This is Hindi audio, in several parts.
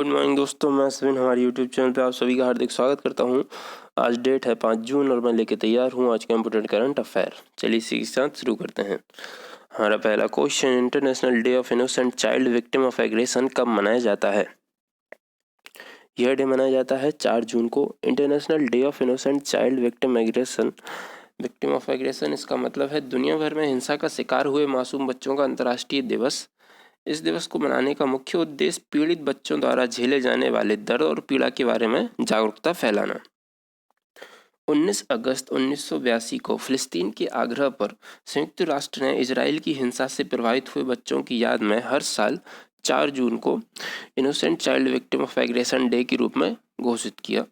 गुड मॉर्निंग दोस्तों, मैं अश्विन हमारे यूट्यूब चैनल पे आप सभी का हार्दिक स्वागत करता हूं। आज डेट है 5 जून और मैं लेके तैयार हूं आज का इम्पोर्टेंट करंट अफेयर। चलिए इसी के साथ शुरू करते हैं। हमारा पहला question, international day of innocent child victim of aggression कब मनाया जाता है? यह डे मनाया जाता है 4 जून को। International day of innocent child victim of aggression इसका मतलब है दुनिया भर में हिंसा का शिकार हुए मासूम बच्चों का अंतर्राष्ट्रीय दिवस। इस दिवस को मनाने का मुख्य उद्देश्य पीड़ित बच्चों द्वारा झेले जाने वाले दर्द और पीड़ा के बारे में जागरूकता फैलाना। 19 अगस्त 1982 को फिलिस्तीन के आग्रह पर संयुक्त राष्ट्र ने इजराइल की हिंसा से प्रभावित हुए बच्चों की याद में हर साल 4 जून को innocent child victim of aggression day के रूप में घोषित किया।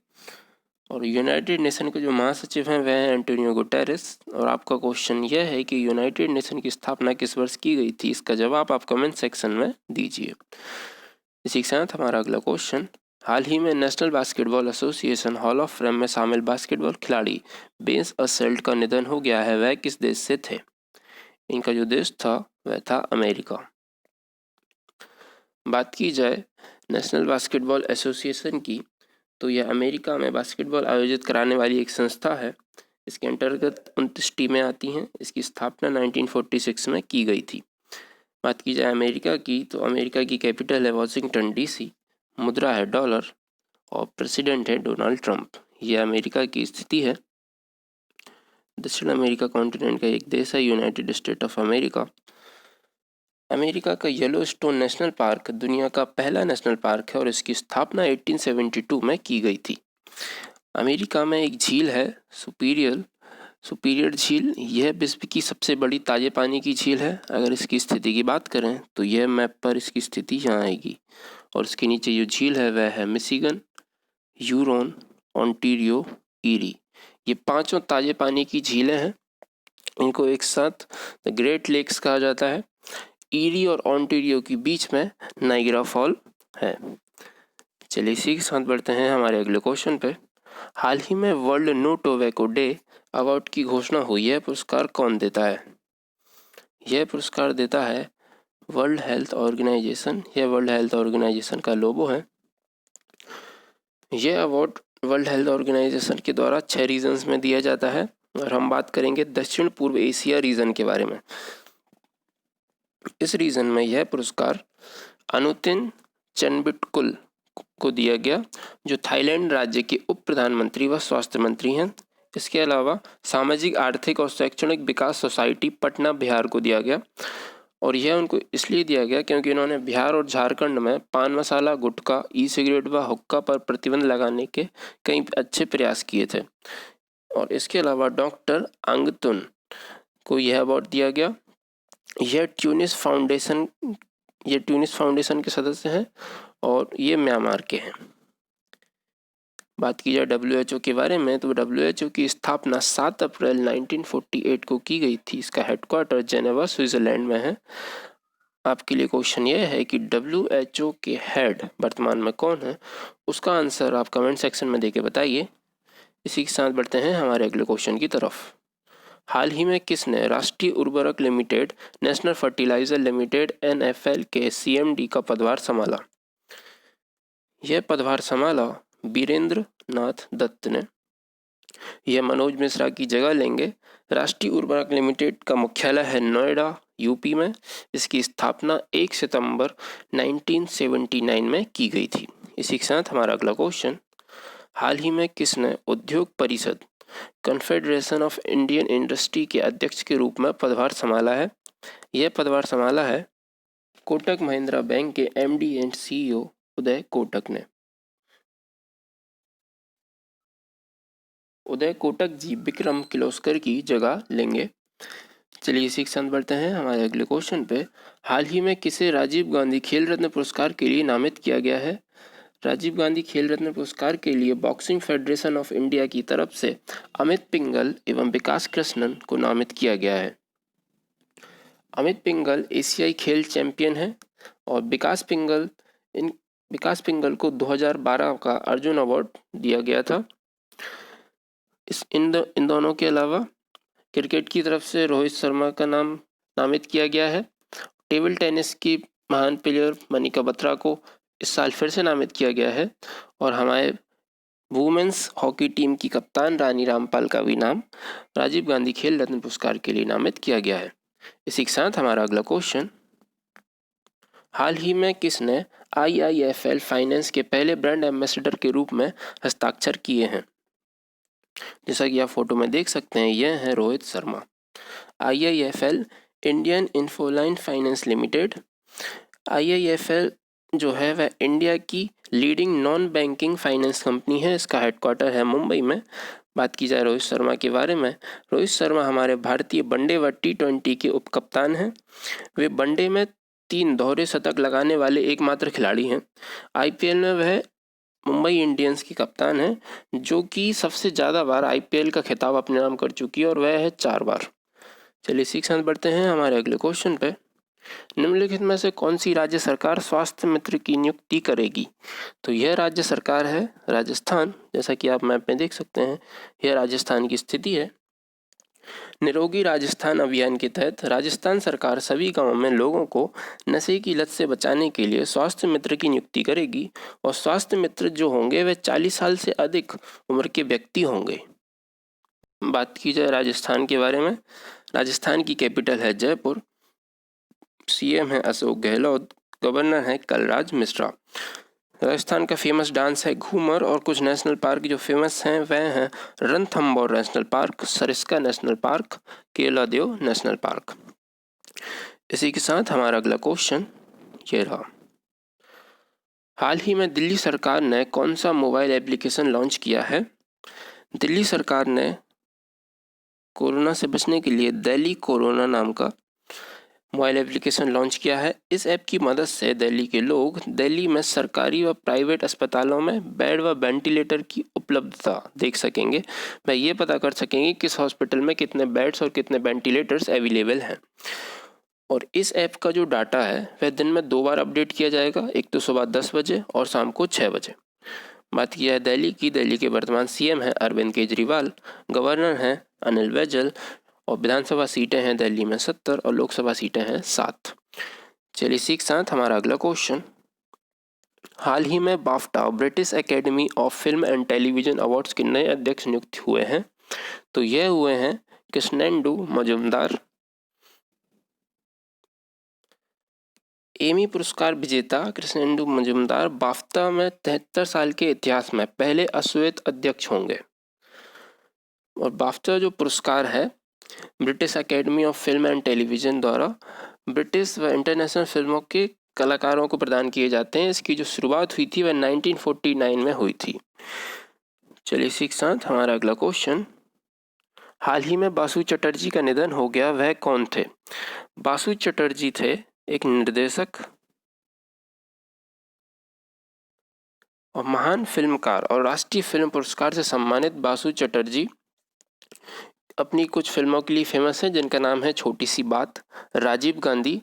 और यूनाइटेड नेशन के जो महासचिव हैं वह हैं एंटोनियो गुटेरेस। और आपका क्वेश्चन यह है कि यूनाइटेड नेशन की स्थापना किस वर्ष की गई थी? इसका जवाब आप कमेंट सेक्शन में दीजिए। इसी के साथ हमारा अगला क्वेश्चन, हाल ही में national basketball association hall of fame में शामिल बास्केटबॉल खिलाड़ी बेंस अस्सेल्ट का निधन हो गया है। वह किस देश से थे? इनका जो देश था वह था अमेरिका। बात की जाए नेशनल बास्केटबॉल एसोसिएशन की तो यह अमेरिका में बास्केटबॉल आयोजित कराने वाली एक संस्था है। इसके अंतर्गत 29 टीमें आती हैं। इसकी स्थापना 1946 में की गई थी। बात की जाए अमेरिका की तो अमेरिका की कैपिटल है वॉशिंगटन डीसी, मुद्रा है डॉलर और प्रेसिडेंट है डोनाल्ड ट्रंप। यह अमेरिका की स्थिति है। दक्षिण अमेरिका कॉन्टिनेंट का एक देश है United state of America. America का येलोस्टोन नेशनल पार्क दुनिया का पहला नेशनल पार्क है और इसकी स्थापना 1872 में की गई थी। अमेरिका में एक झील है सुपीरियर झील। यह विश्व की सबसे बड़ी ताजे पानी की झील है। अगर इसकी स्थिति की बात करें तो यह मैप पर इसकी स्थिति यहाँ आएगी और इसके नीचे जो झील है वह है मिशिगन, यूरोन, ओंटारियो, ईरी। ये पांचों ताजे पानी की झीलें हैं। इनको एक साथ द ग्रेट लेक्स कहा जाता है। ईरी और ओंटारियो के बीच में नाइग्रा फॉल है। चलिए इसी के साथ बढ़ते हैं हमारे अगले क्वेश्चन पे। हाल ही में World No Tobacco Day award की घोषणा हुई है। पुरस्कार कौन देता है? यह पुरस्कार देता है वर्ल्ड हेल्थ ऑर्गेनाइजेशन। यह वर्ल्ड हेल्थ ऑर्गेनाइजेशन का लोगो है। यह अवार्ड वर्ल्ड हेल्थ ऑर्गेनाइजेशन के द्वारा 6 रीजन्स में दिया जाता है और हम बात करेंगे दक्षिण पूर्व एशिया रीजन के बारे में। इस रीजन में यह पुरस्कार अनुतिन चनबिटकुल को दिया गया जो थाईलैंड राज्य के उप प्रधानमंत्री व स्वास्थ्य मंत्री हैं। इसके अलावा सामाजिक आर्थिक और शैक्षणिक विकास सोसाइटी पटना बिहार को दिया गया और यह उनको इसलिए दिया गया क्योंकि इन्होंने बिहार और झारखंड में पान मसाला, गुटखा, ई सिगरेट व हुक्का पर प्रतिबंध लगाने के कई अच्छे प्रयास किए थे। और इसके अलावा डॉक्टर आंगतुन को यह अवार्ड दिया गया। यह ट्यूनिस फाउंडेशन के सदस्य हैं और ये म्यांमार के हैं। बात की जाए WHO के बारे में तो WHO की स्थापना 7 अप्रैल 1948 को की गई थी। इसका हेडक्वार्टर जेनेवा स्विट्जरलैंड में है। आपके लिए क्वेश्चन ये है कि WHO के हेड वर्तमान में कौन है? उसका आंसर आप कमेंट सेक्शन में देके बताइए। इसी के साथ बढ़ते हैं हमारे अगले क्वेश्चन की तरफ। हाल ही में किसने राष्ट्रीय उर्वरक limited, National Fertilizer Limited NFL के CMD का पदभार संभाला? यह पदभार संभाला वीरेंद्र नाथ दत्त ने। यह मनोज मिश्रा की जगह लेंगे। राष्ट्रीय उर्वरक लिमिटेड का मुख्यालय है नोएडा यूपी में। इसकी स्थापना 1 सितंबर 1979 में की गई थी। इसी के साथ हमारा अगला क्वेश्चन, हाल ही में किसने उद्योग परिषद कन्फेडरेशन ऑफ इंडियन इंडस्ट्री के अध्यक्ष के रूप में पदभार संभाला है? यह पदभार संभाला है कोटक महिंद्रा बैंक के MD and CEO Uday Kotak ने। उदय कोटक जी विक्रम किर्लोस्कर की जगह लेंगे। चलिए इसी के साथ बढ़ते हैं हमारे अगले क्वेश्चन पे। हाल ही में किसे राजीव गांधी खेल रत्न पुरस्कार के लिए नामित किया गया है? राजीव गांधी खेल रत्न पुरस्कार के लिए बॉक्सिंग फेडरेशन ऑफ इंडिया की तरफ से अमित पिंगल एवं विकास कृष्णन को नामित किया गया है। अमित पिंगल एशियाई खेल चैंपियन है और विकास पिंगल को 2012 का अर्जुन अवार्ड दिया गया था। इन दोनों के अलावा क्रिकेट की तरफ से रोहित शर्मा का नाम नामित किया गया है। टेबल टेनिस की महान प्लेयर मनिका बत्रा को इस साल फिर से नामित किया गया है और हमारे वुमेन्स हॉकी टीम की कप्तान रानी रामपाल का भी नाम राजीव गांधी खेल रत्न पुरस्कार के लिए नामित किया गया है। इसी के साथ हमारा अगला क्वेश्चन, हाल ही में किसने IIFL फाइनेंस के पहले ब्रांड एम्बेसडर के रूप में हस्ताक्षर किए हैं? जैसा कि आप फोटो में देख सकते हैं, यह है Rohit Sharma. IIFL Indian Infoline finance limited. IIFL जो है वह इंडिया की leading non banking finance company है। इसका हेडक्वार्टर है मुंबई में। बात की जाए रोहित शर्मा के बारे में, रोहित शर्मा हमारे भारतीय वनडे व T20 के उपकप्तान हैं। वे वनडे में 3 दोहरे शतक लगाने वाले एकमात्र खिलाड़ी हैं। IPL में वह मुंबई इंडियंस की कप्तान है, जो कि सबसे ज़्यादा बार IPL का खिताब अपने नाम कर चुकी है और वह है 4 बार। चलिए इसी के साथ बढ़ते हैं हमारे अगले क्वेश्चन पे। निम्नलिखित में से कौन सी राज्य सरकार स्वास्थ्य मित्र की नियुक्ति करेगी? तो यह राज्य सरकार है राजस्थान। जैसा कि आप मैप में देख सकते हैं, यह राजस्थान की स्थिति है। निरोगी राजस्थान अभियान के तहत राजस्थान सरकार सभी गांवों में लोगों को नशे की लत से बचाने के लिए स्वास्थ्य मित्र की नियुक्ति करेगी और स्वास्थ्य मित्र जो होंगे वे 40 साल से अधिक उम्र के व्यक्ति होंगे। बात की जाए राजस्थान के बारे में, राजस्थान की कैपिटल है जयपुर। CM है अशोक गहलोत। गवर्नर है कलराज मिश्रा। राजस्थान का फेमस डांस है घूमर और कुछ नेशनल पार्क जो फेमस हैं वह हैं Ranthambore national park, Sariska national park, Keoladeo national park. इसी के साथ हमारा अगला क्वेश्चन ये रहा, हाल ही में दिल्ली सरकार ने कौन सा मोबाइल एप्लीकेशन लॉन्च किया है? दिल्ली सरकार ने कोरोना से बचने के लिए दिल्ली कोरोना नाम का मोबाइल एप्लीकेशन लॉन्च किया है। इस ऐप की मदद से दिल्ली के लोग दिल्ली में सरकारी व प्राइवेट अस्पतालों में बेड व वेंटिलेटर की उपलब्धता देख सकेंगे। वह ये पता कर सकेंगे किस हॉस्पिटल में कितने बेड्स और कितने वेंटिलेटर्स अवेलेबल हैं। और इस ऐप का जो डाटा है वह दिन में 2 बार अपडेट किया जाएगा, एक तो सुबह 10 बजे और शाम को 6 बजे। बात की जाए दिल्ली की, दिल्ली के वर्तमान CM हैं अरविंद केजरीवाल। गवर्नर हैं अनिल बैजल और विधानसभा सीटें हैं दिल्ली में 70 और लोकसभा सीटें हैं 7। चलिए इसी के साथ हमारा अगला क्वेश्चन, हाल ही में BAFTA British academy of film and television awards के नए अध्यक्ष नियुक्त हुए हैं। तो यह हुए हैं कृष्णेंदु मजूमदार। एमी पुरस्कार विजेता कृष्णेंदु मजूमदार बाफ्टा में 73 साल के इतिहास में पहले अश्वेत अध्यक्ष होंगे। और बाफ्टा जो पुरस्कार है British academy of film and television द्वारा ब्रिटिश व इंटरनेशनल फिल्मों के कलाकारों को प्रदान किए जाते हैं। इसकी जो शुरुआत हुई थी वह 1949 में हुई थी। चलिए इसी के साथ हमारा अगला क्वेश्चन, हाल ही में बासु चटर्जी का निधन हो गया, वह कौन थे? बासु चटर्जी थे एक निर्देशक और महान फिल्मकार और राष्ट्रीय फिल्म पुरस्कार से सम्मानित बासु चटर्जी अपनी कुछ फिल्मों के लिए फेमस है, जिनका नाम है छोटी सी बात, राजीव गांधी।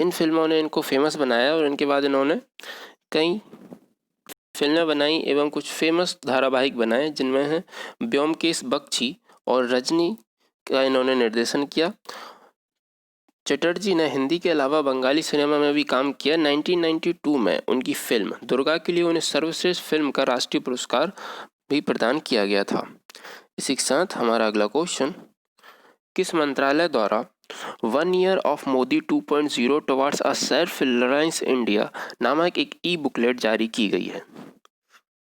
इन फिल्मों ने इनको फेमस बनाया और इनके बाद इन्होंने कई फिल्में बनाई एवं कुछ फेमस धारावाहिक बनाए, जिनमें है ब्योमकेश बख्शी और रजनी का इन्होंने निर्देशन किया। चटर्जी ने हिंदी के अलावा बंगाली सिनेमा में भी काम किया। 1992 में उनकी फिल्म दुर्गा के लिए उन्हें सर्वश्रेष्ठ फिल्म का राष्ट्रीय पुरस्कार भी प्रदान किया गया था। इसी के साथ हमारा अगला क्वेश्चन, किस मंत्रालय द्वारा 1 year of Modi 2.0 towards a self reliance India नामक एक बुकलेट जारी की गई है?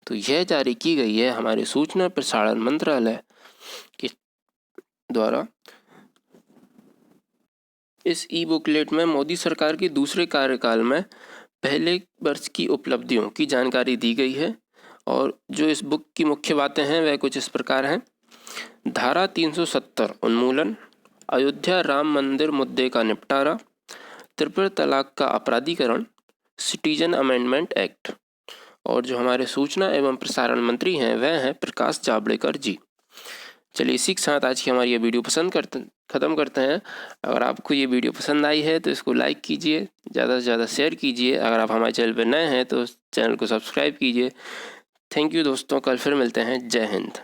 तो यह जारी की गई है हमारे सूचना प्रसारण मंत्रालय के द्वारा। इस बुकलेट में मोदी सरकार के दूसरे कार्यकाल में पहले वर्ष की उपलब्धियों की जानकारी दी गई है। और जो इस बुक की मुख्य बातें हैं वह कुछ इस प्रकार हैं। धारा 370 उन्मूलन, अयोध्या राम मंदिर मुद्दे का निपटारा, ट्रिपल तलाक का अपराधीकरण, सिटीजन अमेंडमेंट एक्ट। और जो हमारे सूचना एवं प्रसारण मंत्री हैं वह हैं प्रकाश जावड़ेकर जी। चलिए इसी के साथ आज की हमारी ये वीडियो ख़त्म करते हैं। अगर आपको ये वीडियो पसंद आई है तो इसको लाइक कीजिए, ज़्यादा से ज़्यादा शेयर कीजिए। अगर आप हमारे चैनल पर नए हैं तो चैनल को सब्सक्राइब कीजिए। थैंक यू दोस्तों, कल फिर मिलते हैं। जय हिंद।